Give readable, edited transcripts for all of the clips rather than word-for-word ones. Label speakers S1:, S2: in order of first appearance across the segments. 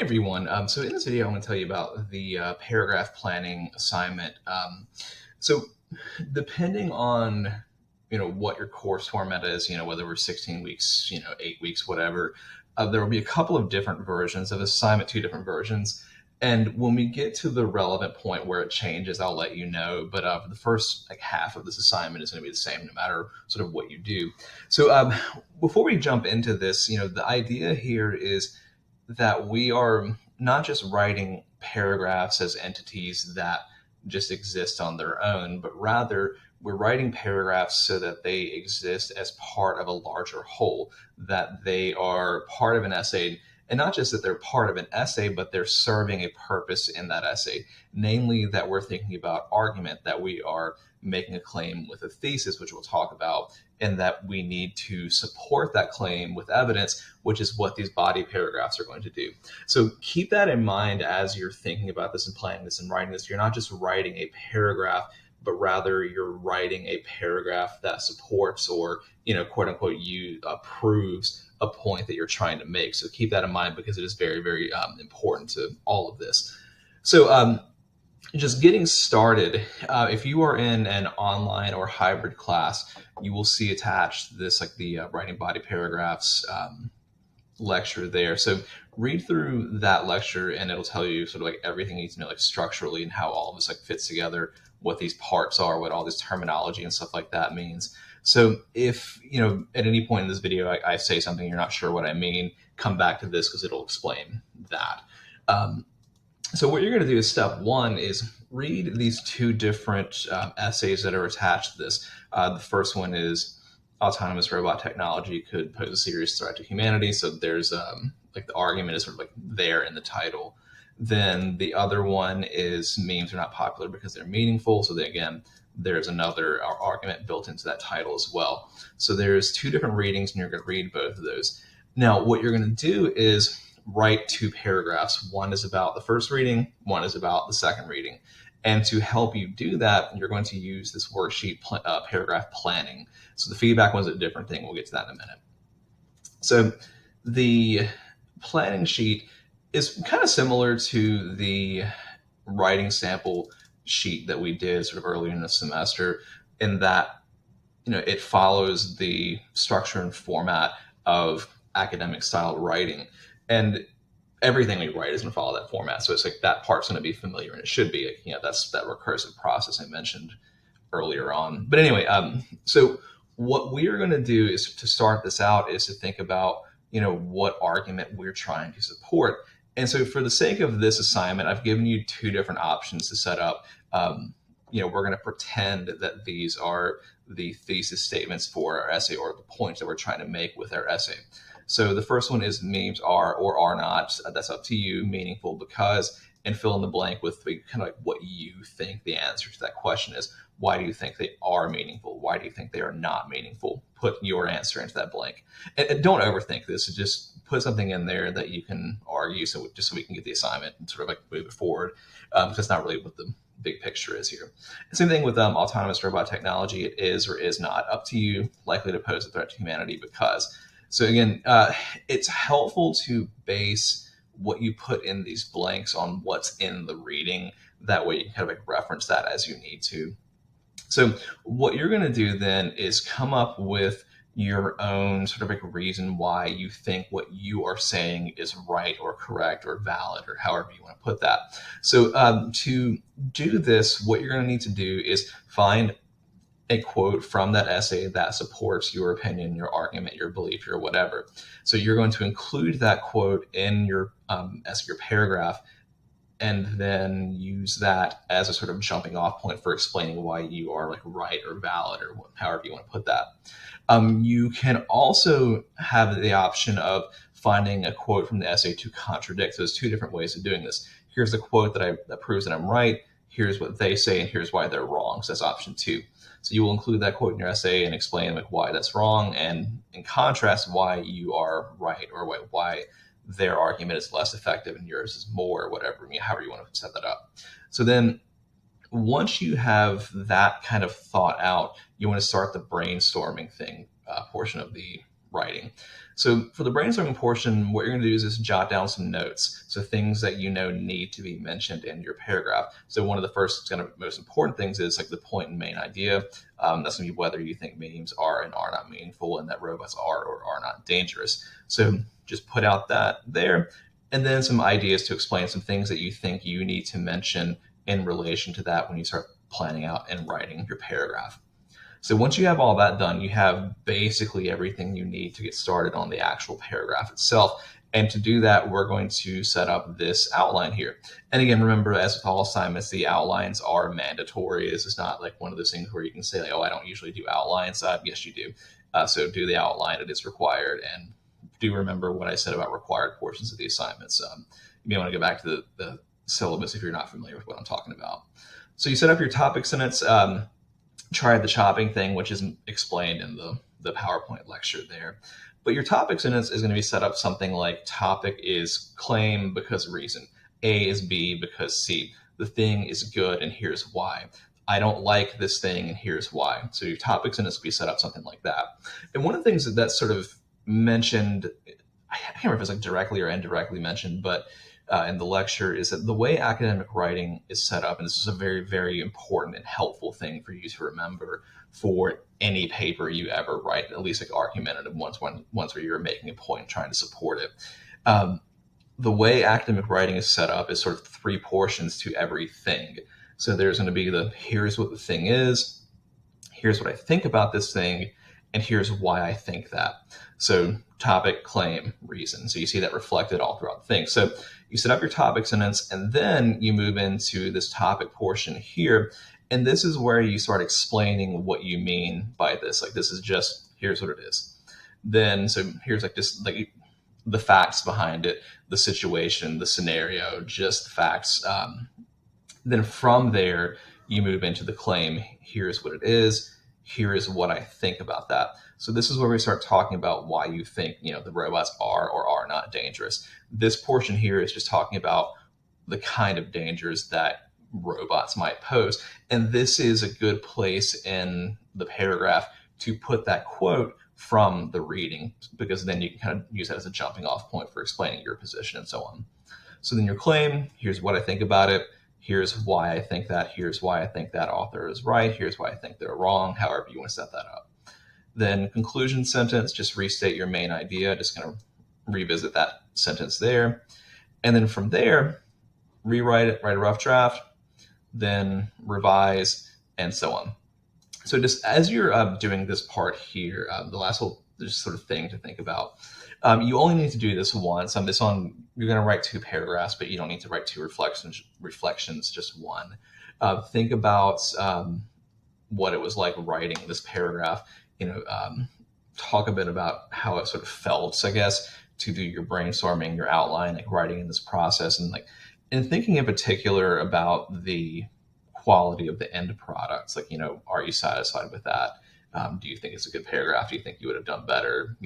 S1: Everyone. So in this video, I'm going to tell you about the paragraph planning assignment. So depending on what your course format is, whether we're 16 weeks, 8 weeks, whatever, there will be a couple of different versions of assignment, two different versions. And when we get to the relevant point where it changes, I'll let you know. But the first half of this assignment is going to be the same, no matter sort of what you do. So before we jump into this, the idea here is that we are not just writing paragraphs as entities that just exist on their own, but rather we're writing paragraphs so that they exist as part of a larger whole, that they are part of an essay. And not just that they're part of an essay, but they're serving a purpose in that essay, namely that we're thinking about argument, that we are making a claim with a thesis, which we'll talk about, and that we need to support that claim with evidence, which is what these body paragraphs are going to do. So keep that in mind as you're thinking about this and planning this and writing this. You're not just writing a paragraph, but rather you're writing a paragraph that supports or, quote unquote, you proves a point that you're trying to make. So keep that in mind because it is very, very important to all of this. So just getting started, if you are in an online or hybrid class, you will see attached this the writing body paragraphs lecture there. So read through that lecture and it'll tell you sort of everything you need to know structurally and how all of this fits together, what these parts are, what all this terminology and stuff like that means. So if at any point in this video I say something you're not sure what I mean, come back to this because it'll explain that. So what you're going to do is step one is read these two different essays that are attached to this. The first one is autonomous robot technology could pose a serious threat to humanity. So there's the argument is sort of there in the title. Then the other one is memes are not popular because they're meaningful. So again, there's another argument built into that title as well. So there's two different readings and you're going to read both of those. Now, what you're going to do is write two paragraphs. One is about the first reading, one is about the second reading. And to help you do that, you're going to use this worksheet paragraph planning. So the feedback one's a different thing. We'll get to that in a minute. So the planning sheet is kind of similar to the writing sample sheet that we did sort of earlier in the semester, in that it follows the structure and format of academic style writing. And everything we write is going to follow that format. So it's that part's going to be familiar, and it should be. That's that recursive process I mentioned earlier on. But anyway, so what we are going to do is to start this out is to think about what argument we're trying to support. And so for the sake of this assignment, I've given you two different options to set up. We're going to pretend that these are the thesis statements for our essay, or the points that we're trying to make with our essay. So the first one is memes are or are not, that's up to you, meaningful because, and fill in the blank with kind of what you think the answer to that question is. Why do you think they are meaningful? Why do you think they are not meaningful? Put your answer into that blank. And don't overthink this. Just put something in there that you can argue so we can get the assignment and sort of move it forward. Because that's not really what the big picture is here. Same thing with autonomous robot technology. It is or is not up to you, likely to pose a threat to humanity because. So again, it's helpful to base what you put in these blanks on what's in the reading. That way you can kind of reference that as you need to. So what you're going to do then is come up with your own sort of reason why you think what you are saying is right or correct or valid, or however you want to put that. So to do this, what you're going to need to do is find a quote from that essay that supports your opinion, your argument, your belief, your whatever. So you're going to include that quote in your as your paragraph, and then use that as a sort of jumping off point for explaining why you are right or valid, or however you want to put that. You can also have the option of finding a quote from the essay to contradict. So there's two different ways of doing this. Here's the quote that proves that I'm right. Here's what they say, and here's why they're wrong. So that's option two. So you will include that quote in your essay and explain why that's wrong, and in contrast, why you are right, or why their argument is less effective and yours is more, or whatever, however you want to set that up. So then once you have that kind of thought out, you want to start the brainstorming portion of the writing. So for the brainstorming portion, what you're going to do is just jot down some notes. So things that you know need to be mentioned in your paragraph. So one of the first kind of most important things is like the point and main idea. That's going to be whether you think memes are and are not meaningful and that robots are or are not dangerous. So just put out that there. And then some ideas to explain some things that you think you need to mention in relation to that when you start planning out and writing your paragraph. So once you have all that done, you have basically everything you need to get started on the actual paragraph itself. And to do that, we're going to set up this outline here. And again, remember, as with all assignments, the outlines are mandatory. This is not like one of those things where you can say, like, oh, I don't usually do outlines. Yes, you do. So do the outline. It is required. And do remember what I said about required portions of the assignments. You may want to go back to the syllabus if you're not familiar with what I'm talking about. So you set up your topic sentence. Try the chopping thing, which is explained in the PowerPoint lecture there. But your topic sentence is going to be set up something like topic is claim because reason. A is B because C. The thing is good and here's why. I don't like this thing and here's why. So your topic sentence will be set up something like that. And one of the things that's sort of mentioned, I can't remember if it's like directly or indirectly mentioned, but in the lecture is that the way academic writing is set up, and this is a very, very important and helpful thing for you to remember for any paper you ever write, at least like argumentative ones where you're making a point and trying to support it. The way academic writing is set up is sort of three portions to everything. So there's going to be here's what the thing is, here's what I think about this thing, and here's why I think that. So topic, claim, reason. So you see that reflected all throughout the thing. So you set up your topic sentence, and then you move into this topic portion here. And this is where you start explaining what you mean by this. Like, this is just, here's what it is. Then, so here's like just like the facts behind it, the situation, the scenario, just the facts. Then from there, you move into the claim. Here's what it is. Here is what I think about that. So this is where we start talking about why you think, the robots are or are not dangerous. This portion here is just talking about the kind of dangers that robots might pose. And this is a good place in the paragraph to put that quote from the reading, because then you can kind of use that as a jumping off point for explaining your position and so on. So then your claim, here's what I think about it. Here's why I think that. Here's why I think that author is right. Here's why I think they're wrong. However you want to set that up. Then conclusion sentence, just restate your main idea. Just kind of revisit that sentence there. And then from there, rewrite it, write a rough draft, then revise, and so on. So just as you're doing this part here, the last little just sort of thing to think about, you only need to do this once. You're going to write 2 paragraphs, but you don't need to write 2 reflections, just one. Think about what it was like writing this paragraph. Talk a bit about how it sort of felt, I guess, to do your brainstorming, your outline, like writing in this process, and thinking in particular about the quality of the end products. Like, are you satisfied with that? Do you think it's a good paragraph? Do you think you would have done better,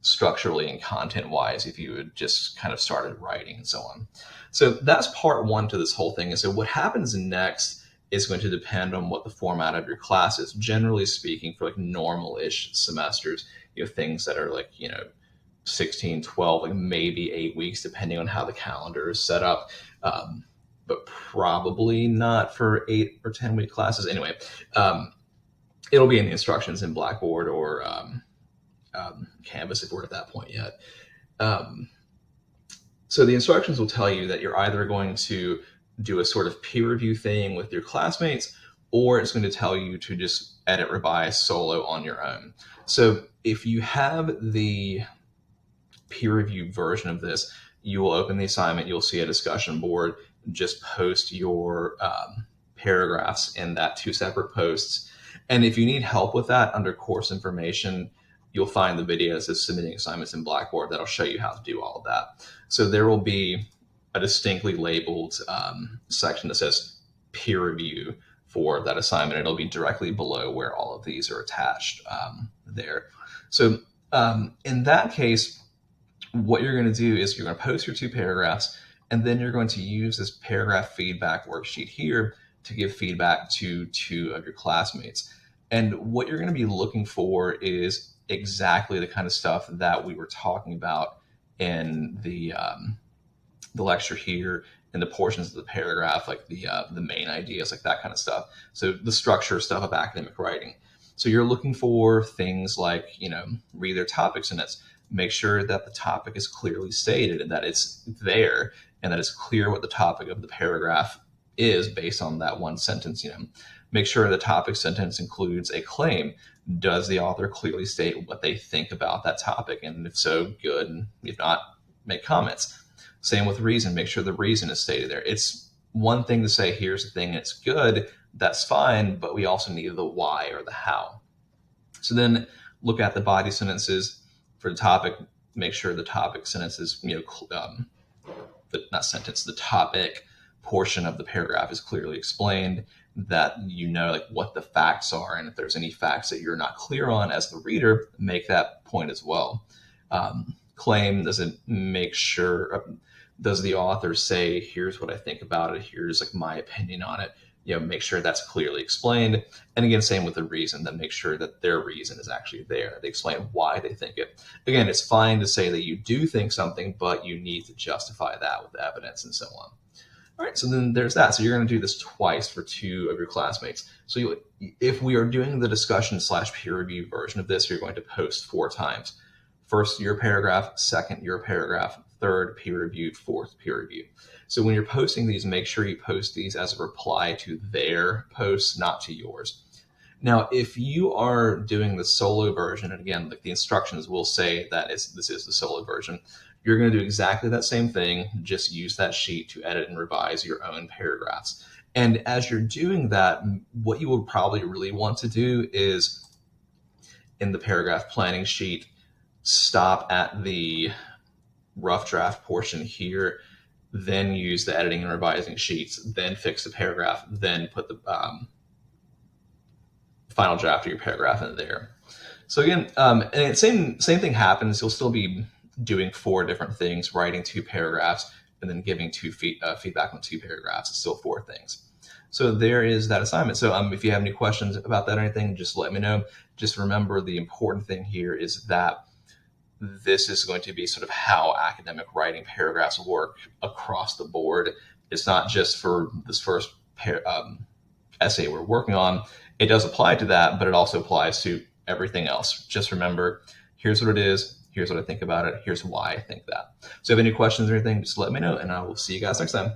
S1: structurally and content wise if you had just kind of started writing and so on? So that's part 1 to this whole thing. And so what happens next is going to depend on what the format of your class is. Generally speaking, for like normal-ish semesters, things that are like, 16, 12, like maybe 8 weeks, depending on how the calendar is set up. But probably not for 8 or 10 week classes. Anyway, it'll be in the instructions in Blackboard or Canvas if we're at that point yet. So the instructions will tell you that you're either going to do a sort of peer review thing with your classmates, or it's going to tell you to just edit, revise solo on your own. So if you have the peer review version of this, you will open the assignment, you'll see a discussion board, just post your paragraphs in that 2 separate posts. And if you need help with that under course information, you'll find the video that says submitting assignments in Blackboard that'll show you how to do all of that. So there will be a distinctly labeled section that says peer review for that assignment. It'll be directly below where all of these are attached there. So in that case, what you're going to do is you're going to post your 2 paragraphs, and then you're going to use this paragraph feedback worksheet here to give feedback to 2 of your classmates. And what you're going to be looking for is exactly the kind of stuff that we were talking about in the lecture here, in the portions of the paragraph, like the main ideas, like that kind of stuff. So the structure stuff of academic writing. So you're looking for things like, read their topic sentence, make sure that the topic is clearly stated and that it's there and that it's clear what the topic of the paragraph is based on that one sentence. Make sure the topic sentence includes a claim. Does the author clearly state what they think about that topic? And if so, good. And if not, make comments. Same with reason. Make sure the reason is stated there. It's one thing to say, here's the thing, it's good. That's fine. But we also need the why or the how. So then look at the body sentences for the topic. Make sure the topic sentences, the topic portion of the paragraph is clearly explained, that like what the facts are. And if there's any facts that you're not clear on as the reader, make that point as well. Claim, doesn't make sure, does the author say, here's what I think about it, here's like my opinion on it, make sure that's clearly explained. And again, same with the reason, then make sure that their reason is actually there. They explain why they think it. Again, it's fine to say that you do think something, but you need to justify that with evidence and so on. All right, so then there's that. So you're going to do this twice for 2 of your classmates. So if we are doing the discussion / peer review version of this, you're going to post 4 times. First, your paragraph. Second, your paragraph. Third, peer reviewed. Fourth, peer review. So when you're posting these, make sure you post these as a reply to their posts, not to yours. Now, if you are doing the solo version, and again, like the instructions will say that this is the solo version, you're going to do exactly that same thing. Just use that sheet to edit and revise your own paragraphs. And as you're doing that, what you will probably really want to do is, in the paragraph planning sheet, stop at the rough draft portion here, then use the editing and revising sheets, then fix the paragraph, then put the final draft of your paragraph in there. So again, and same thing happens. You'll still be doing 4 different things, writing 2 paragraphs, and then giving feedback on 2 paragraphs. It's still 4 things. So there is that assignment. So if you have any questions about that or anything, just let me know. Just remember, the important thing here is that this is going to be sort of how academic writing paragraphs work across the board. It's not just for this first essay we're working on. It does apply to that, but it also applies to everything else. Just remember, here's what it is. Here's what I think about it. Here's why I think that. So if you have any questions or anything, just let me know, and I will see you guys next time.